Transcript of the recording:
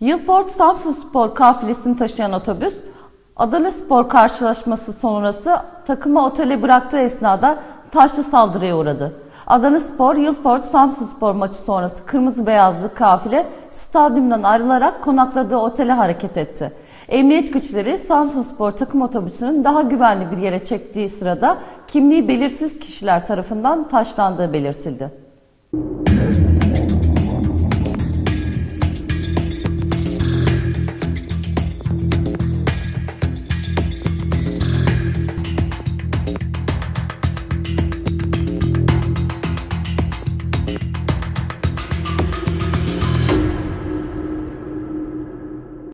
Yılport Samsunspor kafilesini taşıyan otobüs, Adanaspor karşılaşması sonrası takımı otele bıraktığı esnada taşlı saldırıya uğradı. Adanaspor, Yılport Samsunspor maçı sonrası kırmızı beyazlı kafile stadyumdan ayrılarak konakladığı otele hareket etti. Emniyet güçleri Samsunspor takım otobüsünün daha güvenli bir yere çektiği sırada kimliği belirsiz kişiler tarafından taşlandığı belirtildi.